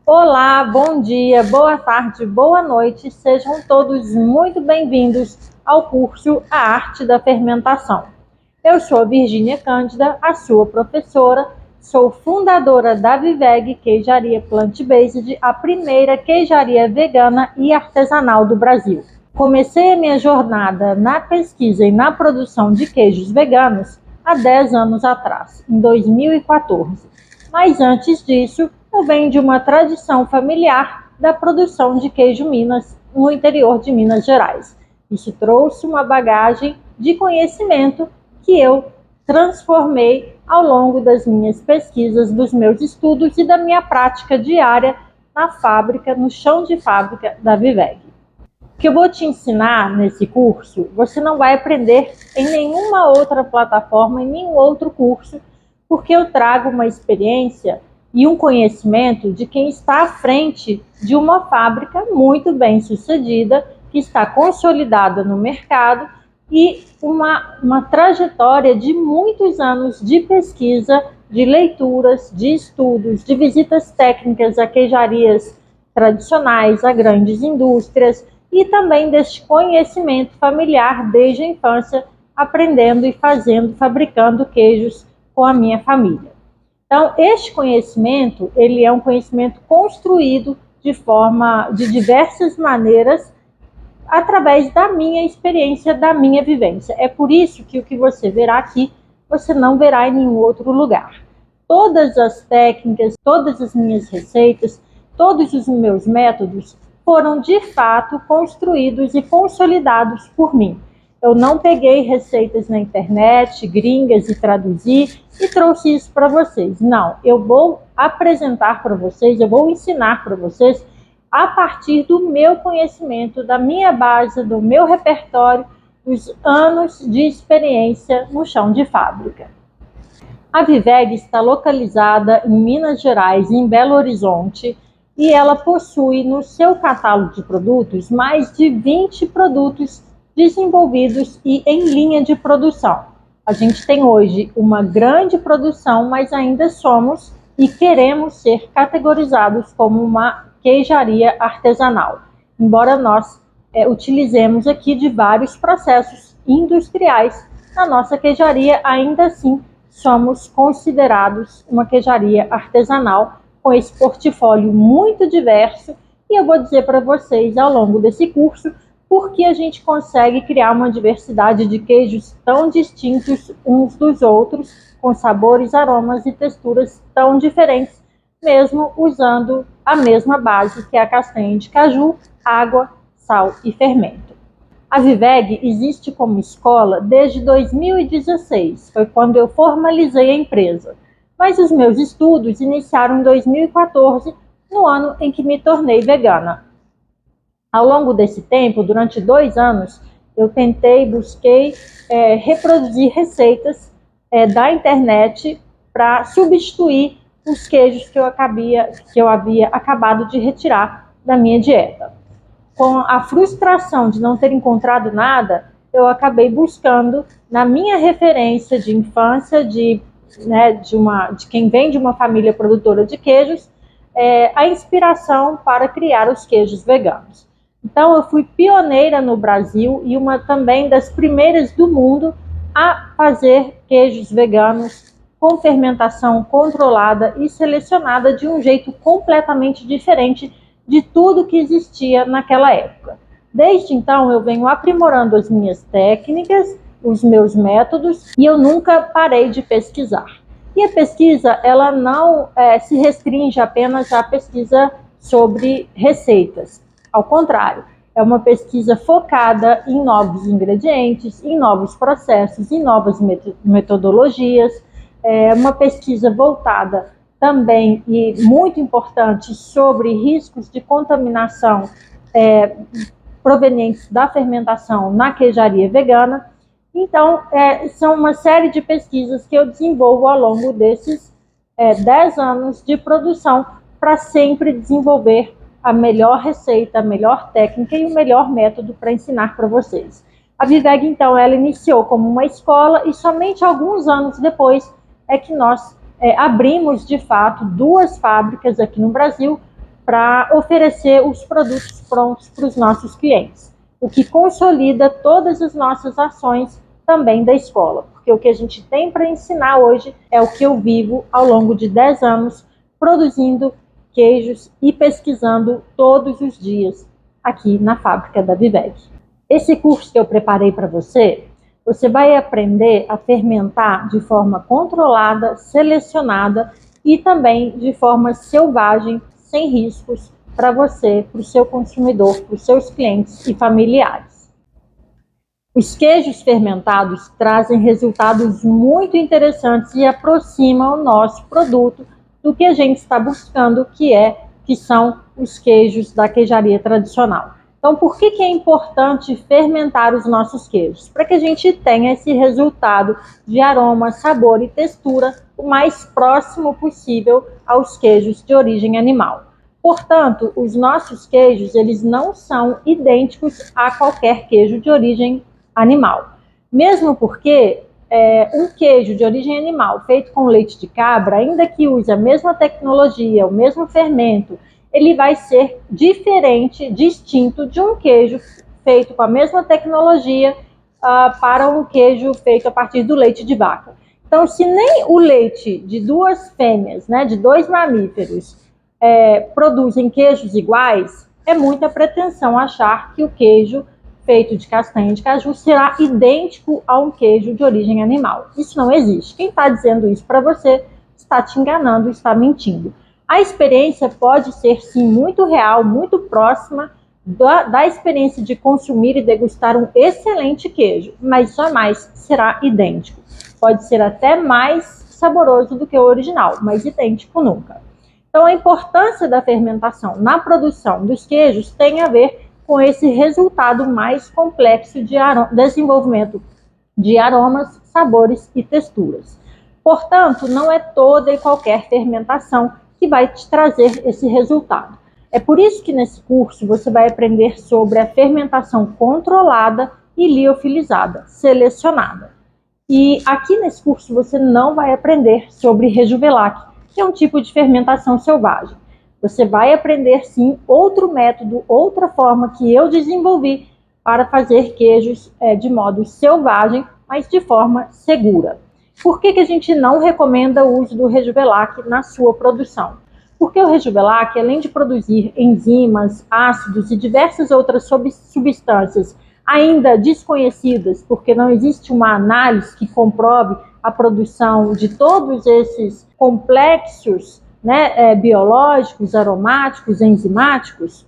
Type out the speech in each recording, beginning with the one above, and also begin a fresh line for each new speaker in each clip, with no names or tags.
Olá, bom dia, boa tarde, boa noite, sejam todos muito bem-vindos ao curso A Arte da Fermentação. Eu sou a Virgínia Cândida, a sua professora, sou fundadora da Viveg Queijaria Plant-Based, a primeira queijaria vegana e artesanal do Brasil. Comecei a minha jornada na pesquisa e na produção de queijos veganos há 10 anos atrás, em 2014. Mas antes disso, eu venho de uma tradição familiar da produção de queijo Minas no interior de Minas Gerais. Isso trouxe uma bagagem de conhecimento que eu transformei ao longo das minhas pesquisas, dos meus estudos e da minha prática diária na fábrica, no chão de fábrica da Viveg. O que eu vou te ensinar nesse curso, você não vai aprender em nenhuma outra plataforma, em nenhum outro curso, porque eu trago uma experiência e um conhecimento de quem está à frente de uma fábrica muito bem sucedida, que está consolidada no mercado e uma trajetória de muitos anos de pesquisa, de leituras, de estudos, de visitas técnicas a queijarias tradicionais, a grandes indústrias e também deste conhecimento familiar desde a infância, aprendendo e fazendo, fabricando queijos com a minha família. Então, este conhecimento, ele é um conhecimento construído de diversas maneiras, através da minha experiência, da minha vivência. É por isso que o que você verá aqui, você não verá em nenhum outro lugar. Todas as técnicas, todas as minhas receitas, todos os meus métodos foram de fato construídos e consolidados por mim. Eu não peguei receitas na internet, gringas, e traduzi e trouxe isso para vocês. Não, eu vou apresentar para vocês, eu vou ensinar para vocês a partir do meu conhecimento, da minha base, do meu repertório, dos anos de experiência no chão de fábrica. A Viveg está localizada em Minas Gerais, em Belo Horizonte, e ela possui no seu catálogo de produtos mais de 20 produtos desenvolvidos e em linha de produção. A gente tem hoje uma grande produção, mas ainda somos e queremos ser categorizados como uma queijaria artesanal, embora nós utilizemos aqui de vários processos industriais na nossa queijaria, ainda assim somos considerados uma queijaria artesanal com esse portfólio muito diverso, e eu vou dizer para vocês ao longo desse curso porque a gente consegue criar uma diversidade de queijos tão distintos uns dos outros, com sabores, aromas e texturas tão diferentes, mesmo usando a mesma base, que é a castanha de caju, água, sal e fermento. A Viveg existe como escola desde 2016, foi quando eu formalizei a empresa. Mas os meus estudos iniciaram em 2014, no ano em que me tornei vegana. Ao longo desse tempo, durante 2 anos, eu busquei reproduzir receitas da internet para substituir os queijos que eu havia acabado de retirar da minha dieta. Com a frustração de não ter encontrado nada, eu acabei buscando na minha referência de infância, de quem vem de uma família produtora de queijos, a inspiração para criar os queijos veganos. Então, eu fui pioneira no Brasil e uma também das primeiras do mundo a fazer queijos veganos com fermentação controlada e selecionada de um jeito completamente diferente de tudo que existia naquela época. Desde então, eu venho aprimorando as minhas técnicas, os meus métodos, e eu nunca parei de pesquisar. E a pesquisa, ela não se restringe apenas à pesquisa sobre receitas. Ao contrário, é uma pesquisa focada em novos ingredientes, em novos processos, em novas metodologias, uma pesquisa voltada também, e muito importante, sobre riscos de contaminação provenientes da fermentação na queijaria vegana. Então, são uma série de pesquisas que eu desenvolvo ao longo desses 10 anos de produção para sempre desenvolver a melhor receita, a melhor técnica e o melhor método para ensinar para vocês. A Viveg, então, ela iniciou como uma escola e somente alguns anos depois é que nós abrimos, de fato, 2 fábricas aqui no Brasil, para oferecer os produtos prontos para os nossos clientes, o que consolida todas as nossas ações também da escola, porque o que a gente tem para ensinar hoje é o que eu vivo ao longo de 10 anos, produzindo queijos e pesquisando todos os dias aqui na fábrica da Vivec. Esse curso que eu preparei para você, você vai aprender a fermentar de forma controlada, selecionada e também de forma selvagem, sem riscos para você, para o seu consumidor, para os seus clientes e familiares. Os queijos fermentados trazem resultados muito interessantes e aproximam o nosso produto do que a gente está buscando, que são os queijos da queijaria tradicional. Então, por que é importante fermentar os nossos queijos? Para que a gente tenha esse resultado de aroma, sabor e textura o mais próximo possível aos queijos de origem animal. Portanto, os nossos queijos, eles não são idênticos a qualquer queijo de origem animal. Mesmo porque um queijo de origem animal feito com leite de cabra, ainda que use a mesma tecnologia, o mesmo fermento, ele vai ser diferente, distinto de um queijo feito com a mesma tecnologia para um queijo feito a partir do leite de vaca. Então, se nem o leite de duas fêmeas, né, de dois mamíferos, produzem queijos iguais, é muita pretensão achar que o queijo feito de castanha de caju será idêntico a um queijo de origem animal. Isso não existe. Quem está dizendo isso para você está te enganando, está mentindo. A experiência pode ser, sim, muito real, muito próxima da experiência de consumir e degustar um excelente queijo, mas jamais será idêntico. Pode ser até mais saboroso do que o original, mas idêntico nunca. Então, a importância da fermentação na produção dos queijos tem a ver com esse resultado mais complexo de desenvolvimento de aromas, sabores e texturas. Portanto, não é toda e qualquer fermentação que vai te trazer esse resultado. É por isso que nesse curso você vai aprender sobre a fermentação controlada e liofilizada, selecionada. E aqui nesse curso você não vai aprender sobre Rejuvelac, que é um tipo de fermentação selvagem. Você vai aprender, sim, outro método, outra forma que eu desenvolvi para fazer queijos de modo selvagem, mas de forma segura. Por que a gente não recomenda o uso do Rejuvelac na sua produção? Porque o Rejuvelac, além de produzir enzimas, ácidos e diversas outras substâncias ainda desconhecidas, porque não existe uma análise que comprove a produção de todos esses complexos, né, biológicos, aromáticos, enzimáticos.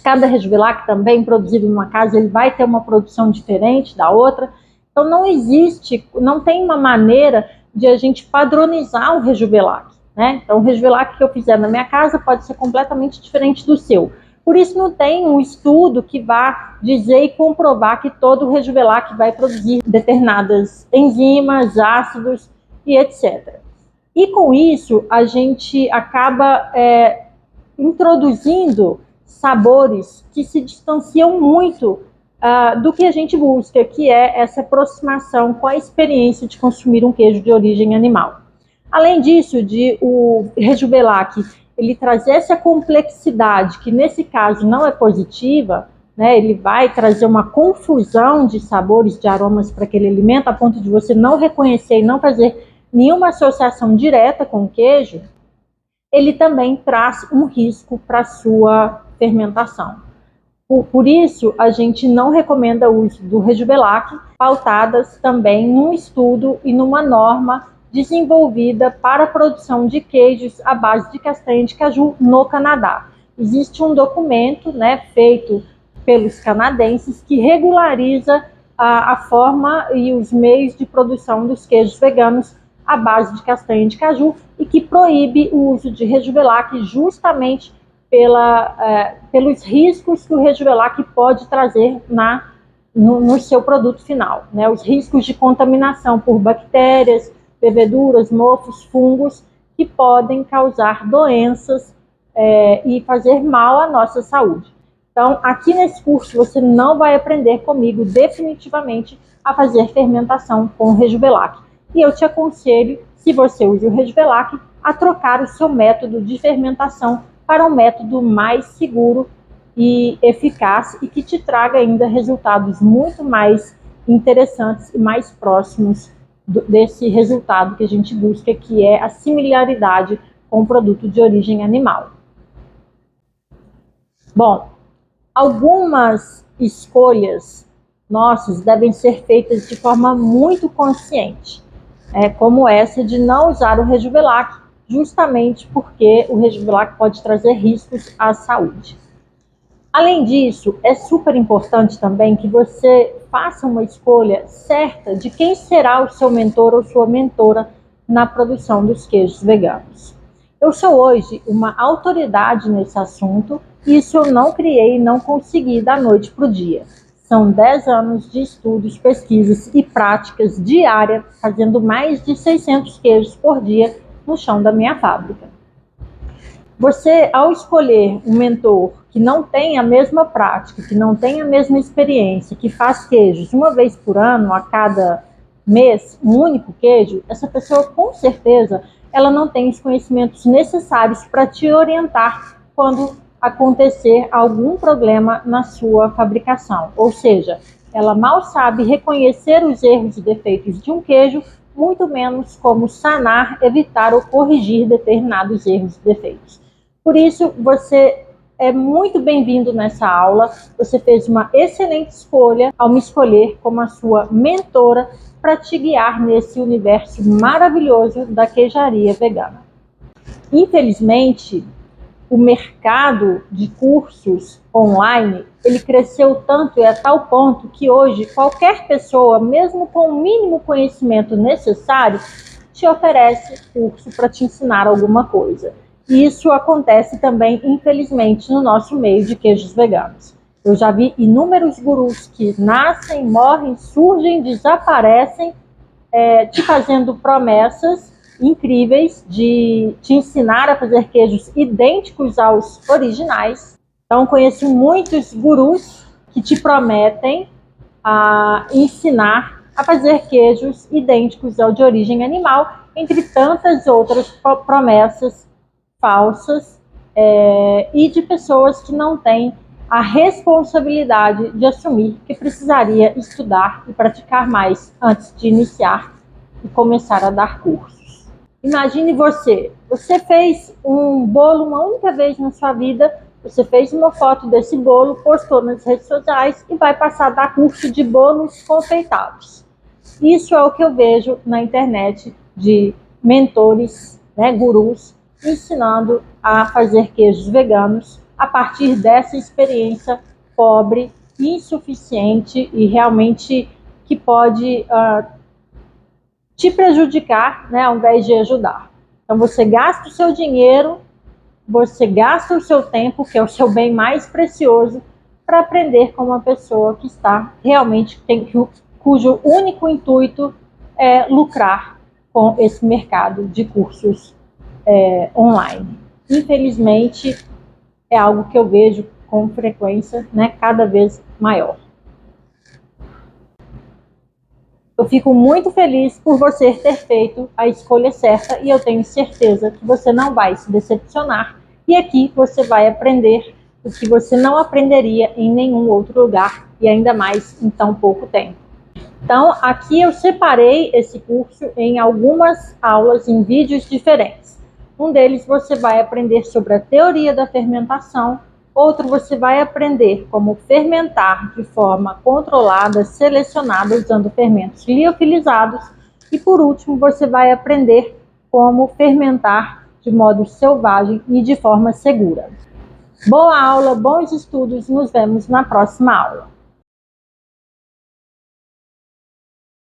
Cada Rejuvelac também produzido numa casa, ele vai ter uma produção diferente da outra. Então não tem uma maneira de a gente padronizar o Rejuvelac, né? Então o Rejuvelac que eu fizer na minha casa pode ser completamente diferente do seu. Por isso não tem um estudo que vá dizer e comprovar que todo Rejuvelac vai produzir determinadas enzimas, ácidos e etc. E com isso, a gente acaba introduzindo sabores que se distanciam muito do que a gente busca, que é essa aproximação com a experiência de consumir um queijo de origem animal. Além disso, o Rejuvelac ele trazer essa complexidade, que nesse caso não é positiva, né? Ele vai trazer uma confusão de sabores, de aromas para aquele alimento, a ponto de você não reconhecer e não fazer nenhuma associação direta com o queijo. Ele também traz um risco para a sua fermentação. Por isso, a gente não recomenda o uso do Rejuvelac, pautadas também num estudo e numa norma desenvolvida para a produção de queijos à base de castanha de caju no Canadá. Existe um documento, né, feito pelos canadenses que regulariza a forma e os meios de produção dos queijos veganos à base de castanha de caju e que proíbe o uso de Rejuvelac justamente pelos riscos que o Rejuvelac pode trazer no seu produto final, né? Os riscos de contaminação por bactérias, leveduras, mofos, fungos que podem causar doenças e fazer mal à nossa saúde. Então, aqui nesse curso você não vai aprender comigo definitivamente a fazer fermentação com Rejuvelac. E eu te aconselho, se você usa o Rejuvelac, a trocar o seu método de fermentação para um método mais seguro e eficaz e que te traga ainda resultados muito mais interessantes e mais próximos desse resultado que a gente busca, que é a similaridade com o produto de origem animal. Bom, algumas escolhas nossas devem ser feitas de forma muito consciente, como essa de não usar o Rejuvelac, justamente porque o Rejuvelac pode trazer riscos à saúde. Além disso, é super importante também que você faça uma escolha certa de quem será o seu mentor ou sua mentora na produção dos queijos veganos. Eu sou hoje uma autoridade nesse assunto e isso eu não criei e não consegui da noite para o dia. São 10 anos de estudos, pesquisas e práticas diárias, fazendo mais de 600 queijos por dia no chão da minha fábrica. Você, ao escolher um mentor que não tem a mesma prática, que não tem a mesma experiência, que faz queijos uma vez por ano, a cada mês, um único queijo, essa pessoa, com certeza, ela não tem os conhecimentos necessários para te orientar quando acontecer algum problema na sua fabricação. Ou seja, ela mal sabe reconhecer os erros e defeitos de um queijo, muito menos como sanar, evitar ou corrigir determinados erros e defeitos. Por isso, você é muito bem-vindo nessa aula. Você fez uma excelente escolha ao me escolher como a sua mentora para te guiar nesse universo maravilhoso da queijaria vegana. Infelizmente, o mercado de cursos online, ele cresceu tanto e a tal ponto que hoje qualquer pessoa, mesmo com o mínimo conhecimento necessário, te oferece curso para te ensinar alguma coisa. Isso acontece também, infelizmente, no nosso meio de queijos veganos. Eu já vi inúmeros gurus que nascem, morrem, surgem, desaparecem, te fazendo promessas incríveis de te ensinar a fazer queijos idênticos aos originais. Então, conheço muitos gurus que te prometem ensinar a fazer queijos idênticos ao de origem animal, entre tantas outras promessas falsas e de pessoas que não têm a responsabilidade de assumir que precisaria estudar e praticar mais antes de iniciar e começar a dar cursos. Imagine você fez um bolo uma única vez na sua vida, você fez uma foto desse bolo, postou nas redes sociais e vai passar a dar curso de bolos confeitados. Isso é o que eu vejo na internet de mentores, gurus, ensinando a fazer queijos veganos a partir dessa experiência pobre, insuficiente e realmente que pode te prejudicar, ao invés de ajudar. Então você gasta o seu dinheiro, você gasta o seu tempo, que é o seu bem mais precioso, para aprender com uma pessoa que está realmente, cujo único intuito é lucrar com esse mercado de cursos online. Infelizmente, é algo que eu vejo com frequência, cada vez maior. Eu fico muito feliz por você ter feito a escolha certa e eu tenho certeza que você não vai se decepcionar. E aqui você vai aprender o que você não aprenderia em nenhum outro lugar e ainda mais em tão pouco tempo. Então, aqui eu separei esse curso em algumas aulas, em vídeos diferentes. Um deles você vai aprender sobre a teoria da fermentação, outro você vai aprender como fermentar de forma controlada, selecionada, usando fermentos liofilizados, e por último você vai aprender como fermentar de modo selvagem e de forma segura. Boa aula, bons estudos, nos vemos na próxima aula.